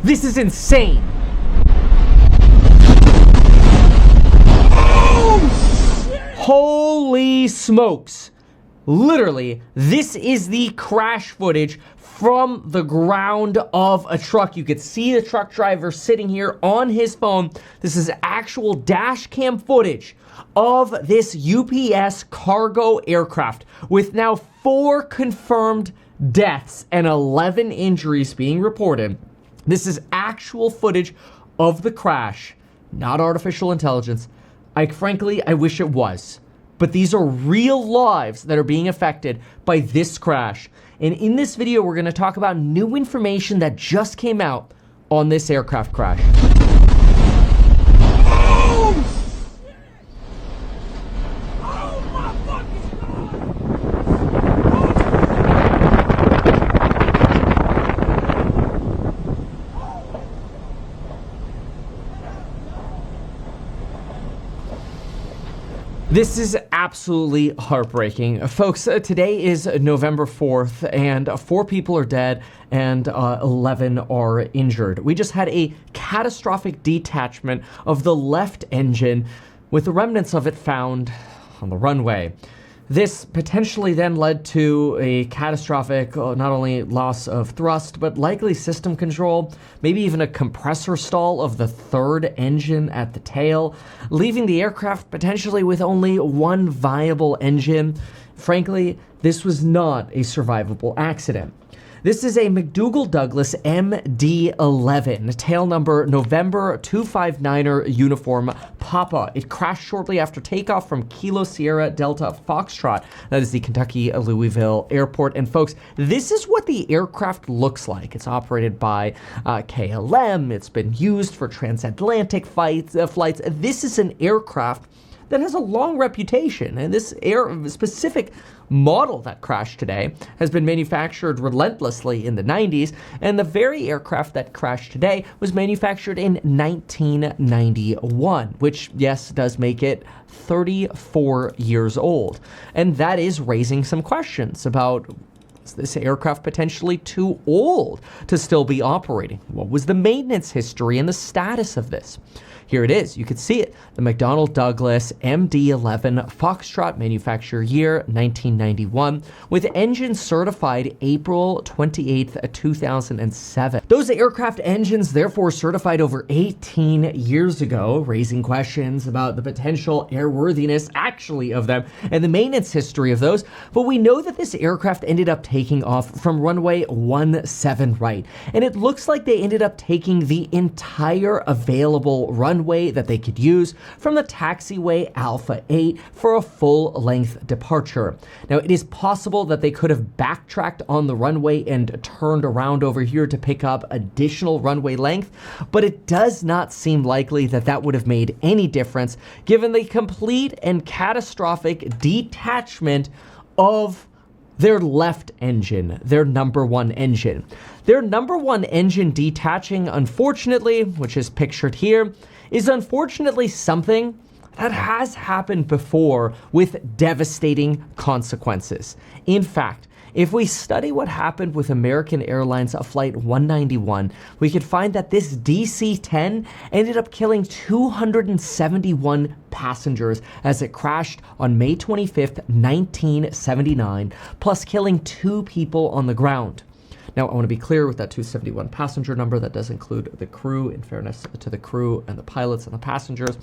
This is insane. Holy smokes. Literally, this is the crash footage from the ground of a truck. You could see the truck driver sitting here on his phone. This is actual dash cam footage of this UPS cargo aircraft with now 4 confirmed deaths and 11 injuries being reported. This is actual footage of the crash, not artificial intelligence. Frankly, I wish it was. But these are real lives that are being affected by this crash. And in this video, we're going to talk about new information that just came out on this aircraft crash. This is absolutely heartbreaking. Folks, today is November 4th, and 4 people are dead and 11 are injured. We just had a catastrophic detachment of the left engine with the remnants of it found on the runway. This potentially then led to a catastrophic, not only loss of thrust, but likely system control, maybe even a compressor stall of the third engine at the tail, leaving the aircraft potentially with only one viable engine. Frankly, this was not a survivable accident. This is a McDonnell Douglas MD-11, tail number November 259er uniform Papa. It crashed shortly after takeoff from Kilo Sierra Delta Foxtrot. That is the Kentucky Louisville airport. And folks, this is what the aircraft looks like. It's operated by KLM. It's been used for transatlantic flights. This is an aircraft that has a long reputation, and this specific model that crashed today has been manufactured relentlessly in the 90s, and the very aircraft that crashed today was manufactured in 1991, which, yes, does make it 34 years old. And that is raising some questions about, is this aircraft potentially too old to still be operating? What was the maintenance history and the status of this? Here it is. You can see it. The McDonnell Douglas MD-11 Foxtrot, manufacture year 1991, with engine certified April 28th, 2007. Those aircraft engines therefore certified over 18 years ago, raising questions about the potential airworthiness actually of them and the maintenance history of those. But we know that this aircraft ended up taking off from runway 17 right, and it looks like they ended up taking the entire available runway that they could use from the taxiway Alpha 8 for a full-length departure. Now, it is possible that they could have backtracked on the runway and turned around over here to pick up additional runway length, but it does not seem likely that that would have made any difference given the complete and catastrophic detachment of their left engine, their number one engine. Their number one engine detaching, unfortunately, which is pictured here, is unfortunately something that has happened before with devastating consequences. In fact, if we study what happened with American Airlines Flight 191, we could find that this DC-10 ended up killing 271 passengers as it crashed on May 25th, 1979, plus killing 2 people on the ground. Now, I want to be clear with that 271 passenger number, that does include the crew, in fairness to the crew and the pilots and the passengers.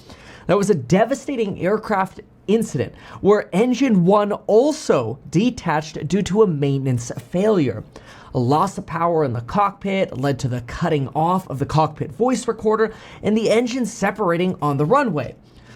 That was a devastating aircraft incident where engine 1 also detached due to a maintenance failure. A loss of power in the cockpit led to the cutting off of the cockpit voice recorder and the engine separating on the runway.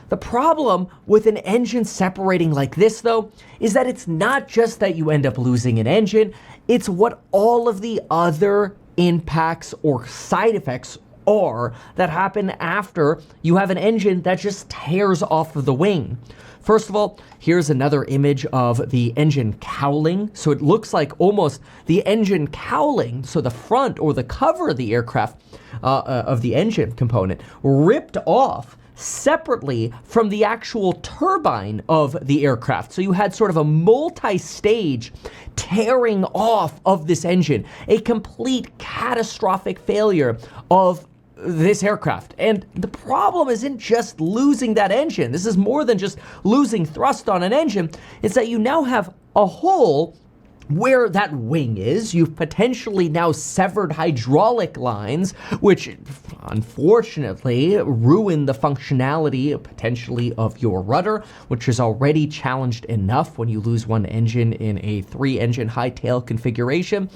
The problem with an engine separating like this, though, is that it's not just that you end up losing an engine, it's what all of the other impacts or side effects are that happen after you have an engine that just tears off of the wing. First of all, here's another image of the engine cowling. So it looks like almost the engine cowling, so the front or the cover of the aircraft, of the engine component, ripped off, separately from the actual turbine of the aircraft. So you had sort of a multi-stage tearing off of this engine, a complete catastrophic failure of this aircraft. And the problem isn't just losing that engine. This is more than just losing thrust on an engine. It's that you now have a hole where that wing is. You've potentially now severed hydraulic lines, which unfortunately ruin the functionality potentially of your rudder, which is already challenged enough when you lose one engine in a 3-engine high-tail configuration.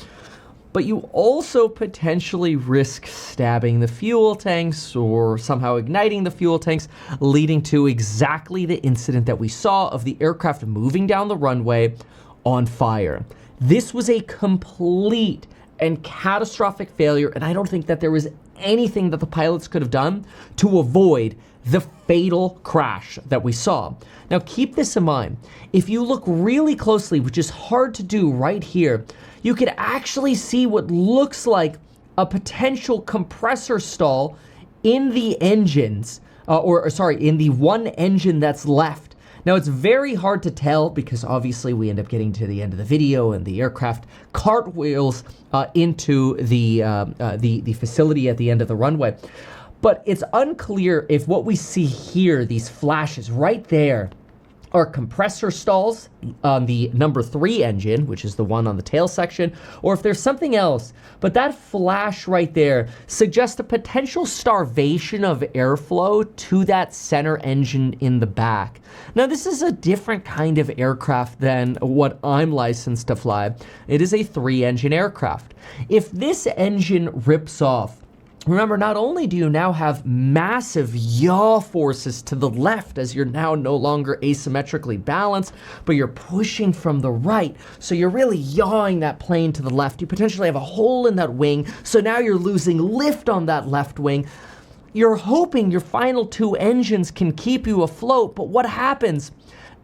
But you also potentially risk stabbing the fuel tanks or somehow igniting the fuel tanks, leading to exactly the incident that we saw of the aircraft moving down the runway on fire. This was a complete and catastrophic failure, and I don't think that there was anything that the pilots could have done to avoid the fatal crash that we saw. Now keep this in mind. If you look really closely, which is hard to do right here, you could actually see what looks like a potential compressor stall in the engines, in the one engine that's left. Now, it's very hard to tell because obviously we end up getting to the end of the video and the aircraft cartwheels into the facility at the end of the runway. But it's unclear if what we see here, these flashes right there, are compressor stalls on the number 3 engine, which is the one on the tail section, or if there's something else. But that flash right there suggests a potential starvation of airflow to that center engine in the back. Now, this is a different kind of aircraft than what I'm licensed to fly. It is a 3-engine aircraft. If this engine rips off, remember, not only do you now have massive yaw forces to the left as you're now no longer asymmetrically balanced, but you're pushing from the right. So you're really yawing that plane to the left. You potentially have a hole in that wing. So now you're losing lift on that left wing. You're hoping your final 2 engines can keep you afloat. But what happens?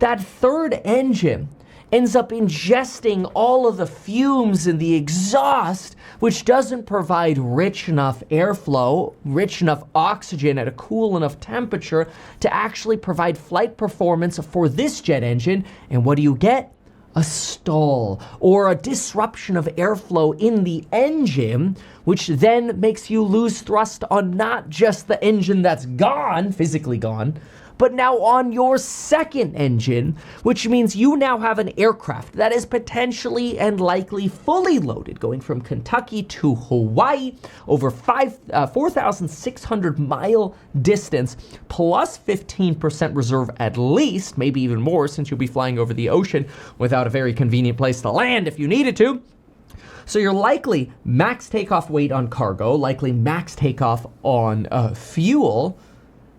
That 3rd engine ends up ingesting all of the fumes in the exhaust, which doesn't provide rich enough airflow, rich enough oxygen at a cool enough temperature to actually provide flight performance for this jet engine. And what do you get? A stall or a disruption of airflow in the engine, which then makes you lose thrust on not just the engine that's gone, physically gone, but now on your 2nd engine, which means you now have an aircraft that is potentially and likely fully loaded, going from Kentucky to Hawaii, over 4,600 mile distance, plus 15% reserve at least, maybe even more since you'll be flying over the ocean without a very convenient place to land if you needed to. So you're likely max takeoff weight on cargo, likely max takeoff on fuel,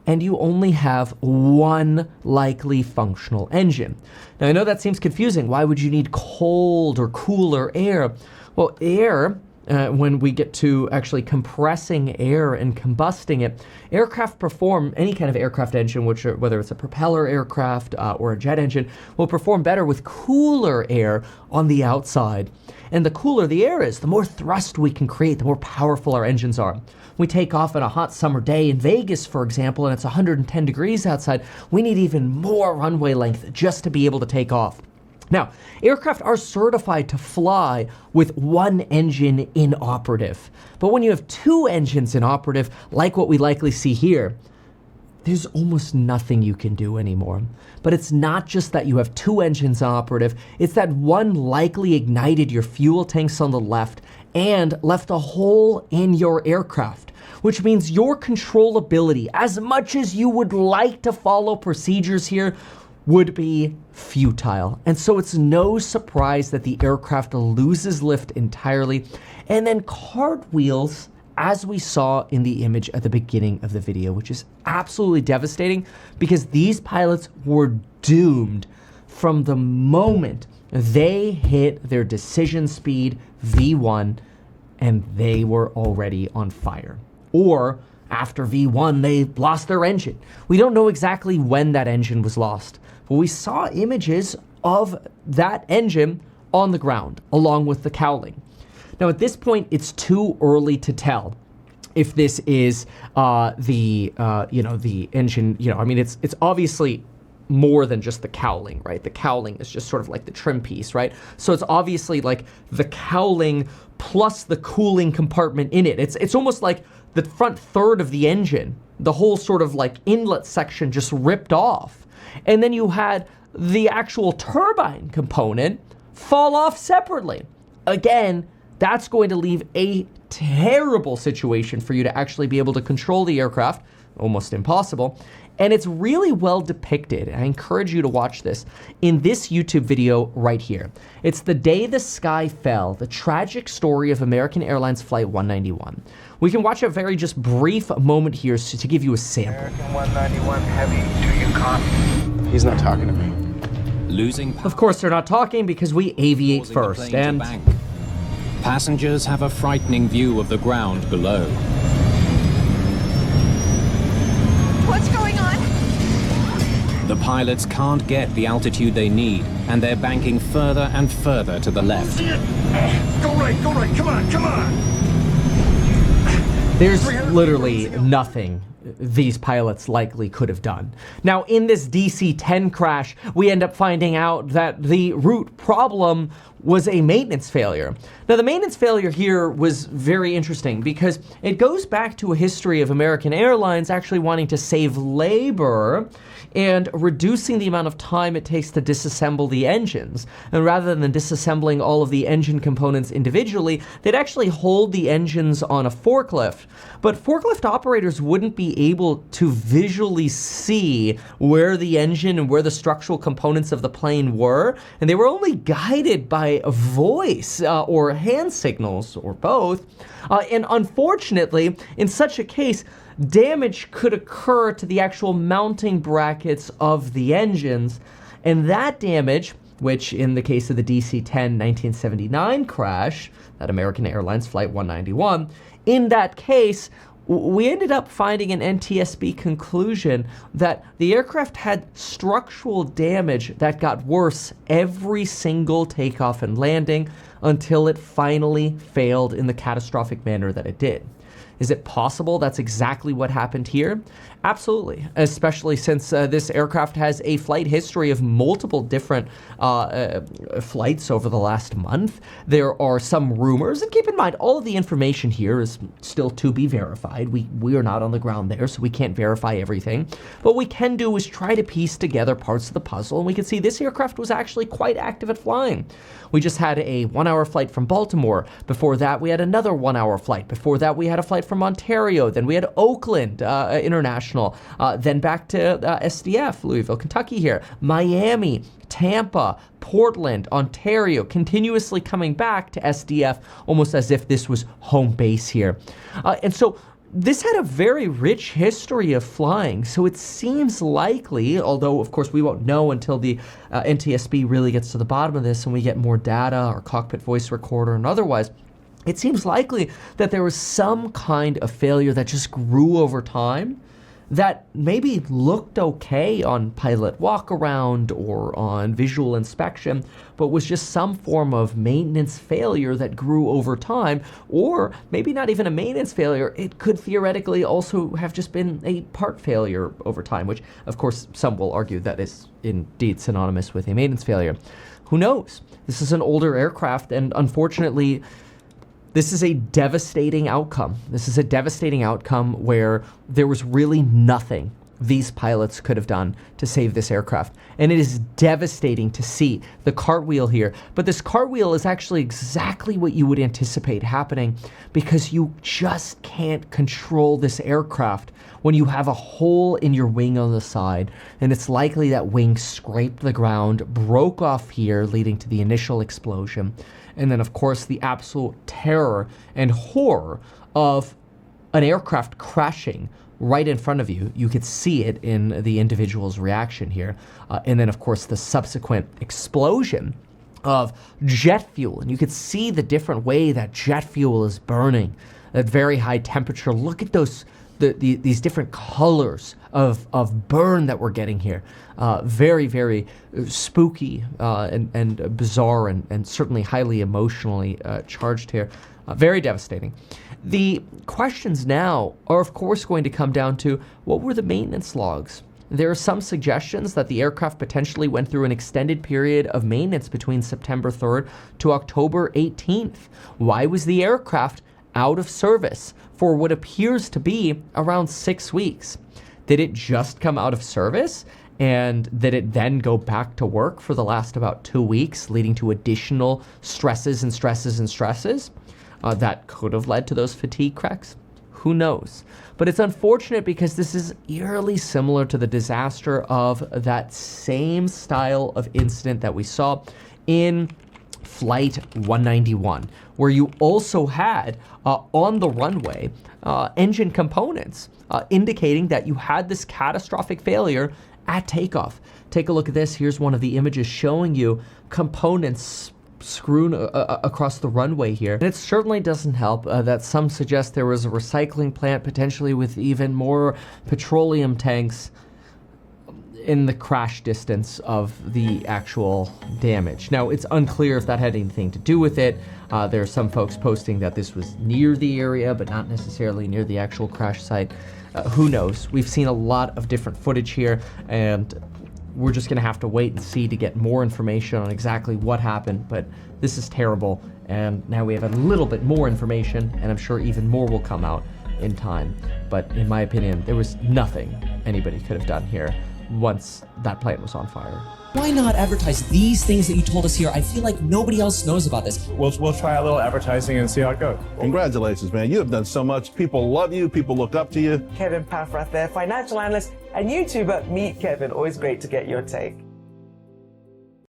and you only have one likely functional engine. Now, I know that seems confusing. Why would you need cold or cooler air? Well, air, when we get to actually compressing air and combusting it, aircraft perform, any kind of aircraft engine, whether it's a propeller aircraft or a jet engine, will perform better with cooler air on the outside. And the cooler the air is, the more thrust we can create, the more powerful our engines are. We take off on a hot summer day in Vegas, for example, and it's 110 degrees outside. We need even more runway length just to be able to take off. Now, aircraft are certified to fly with one engine inoperative. But when you have 2 engines inoperative, like what we likely see here, there's almost nothing you can do anymore. But it's not just that you have 2 engines inoperative, it's that one likely ignited your fuel tanks on the left and left a hole in your aircraft, which means your controllability, as much as you would like to follow procedures here, would be futile. And so it's no surprise that the aircraft loses lift entirely and then cartwheels, as we saw in the image at the beginning of the video, which is absolutely devastating because these pilots were doomed from the moment they hit their decision speed V1 and they were already on fire. Or after V1, they lost their engine. We don't know exactly when that engine was lost, but we saw images of that engine on the ground along with the cowling. Now, at this point, it's too early to tell if this is the engine. I mean, it's obviously more than just the cowling, right? The cowling is just sort of like the trim piece, right? So it's obviously like the cowling plus the cooling compartment in it. It's almost like the front third of the engine, the whole sort of like inlet section just ripped off. And then you had the actual turbine component fall off separately. Again, that's going to leave a terrible situation for you to actually be able to control the aircraft, almost impossible. And it's really well depicted. I encourage you to watch this in this YouTube video right here. It's the day the sky fell, the tragic story of American Airlines Flight 191. We can watch a very just brief moment here to give you a sample. American 191 Heavy, do you copy? He's not talking to me. Losing. Of course, they're not talking because we aviate first. And passengers have a frightening view of the ground below. What's going on? The pilots can't get the altitude they need, and they're banking further and further to the left. Go right, come on! There's literally nothing these pilots likely could have done. Now, in this DC-10 crash, we end up finding out that the root problem was a maintenance failure. Now, the maintenance failure here was very interesting because it goes back to a history of American Airlines actually wanting to save labor and reducing the amount of time it takes to disassemble the engines. And rather than disassembling all of the engine components individually, they'd actually hold the engines on a forklift. But forklift operators wouldn't be able to visually see where the engine and where the structural components of the plane were, and they were only guided by a voice or hand signals, or both. And unfortunately, in such a case, damage could occur to the actual mounting brackets of the engines, and that damage, which in the case of the DC-10 1979 crash, that American Airlines Flight 191, in that case, we ended up finding an NTSB conclusion that the aircraft had structural damage that got worse every single takeoff and landing until it finally failed in the catastrophic manner that it did. Is it possible that's exactly what happened here? Absolutely, especially since this aircraft has a flight history of multiple different flights over the last month. There are some rumors, and keep in mind, all of the information here is still to be verified. We are not on the ground there, so we can't verify everything. What we can do is try to piece together parts of the puzzle, and we can see this aircraft was actually quite active at flying. We just had a 1-hour flight from Baltimore. Before that, we had another 1-hour flight. Before that, we had a flight from Ontario. Then we had Oakland International. Then back to SDF, Louisville, Kentucky here. Miami, Tampa, Portland, Ontario, continuously coming back to SDF almost as if this was home base here. And so this had a very rich history of flying, so it seems likely, although of course we won't know until the NTSB really gets to the bottom of this and we get more data, or cockpit voice recorder and otherwise, it seems likely that there was some kind of failure that just grew over time that maybe looked okay on pilot walk-around or on visual inspection, but was just some form of maintenance failure that grew over time, or maybe not even a maintenance failure. It could theoretically also have just been a part failure over time, which, of course, some will argue that is indeed synonymous with a maintenance failure. Who knows? This is an older aircraft, and unfortunately, this is a devastating outcome. This is a devastating outcome where there was really nothing these pilots could have done to save this aircraft. And it is devastating to see the cartwheel here. But this cartwheel is actually exactly what you would anticipate happening, because you just can't control this aircraft when you have a hole in your wing on the side. And it's likely that wing scraped the ground, broke off here, leading to the initial explosion. And then, of course, the absolute terror and horror of an aircraft crashing right in front of you. You could see it in the individual's reaction here. And then, of course, the subsequent explosion of jet fuel. And you could see the different way that jet fuel is burning at very high temperature. Look at those these different colors of burn that we're getting here. Very, very spooky and bizarre, and certainly highly emotionally charged here. Very devastating. The questions now are, of course, going to come down to what were the maintenance logs? There are some suggestions that the aircraft potentially went through an extended period of maintenance between September 3rd to October 18th. Why was the aircraft out of service for what appears to be around 6 weeks? Did it just come out of service? And did it then go back to work for the last about 2 weeks, leading to additional stresses that could have led to those fatigue cracks? Who knows? But it's unfortunate because this is eerily similar to the disaster of that same style of incident that we saw in Flight 191, where you also had on the runway engine components indicating that you had this catastrophic failure at takeoff. Take a look at this. Here's one of the images showing you components strewn across the runway here. And it certainly doesn't help that some suggest there was a recycling plant, potentially with even more petroleum tanks in the crash distance of the actual damage. Now, it's unclear if that had anything to do with it. There are some folks posting that this was near the area, but not necessarily near the actual crash site. Who knows? We've seen a lot of different footage here, and we're just going to have to wait and see to get more information on exactly what happened, but this is terrible, and now we have a little bit more information, and I'm sure even more will come out in time. But in my opinion, there was nothing anybody could have done here once that plane was on fire. Why not advertise these things that you told us here? I feel like nobody else knows about this. We'll try a little advertising and see how it goes. Congratulations, man. You have done so much. People love you. People look up to you. Kevin Paffrath there, financial analyst and YouTuber. Meet Kevin. Always great to get your take.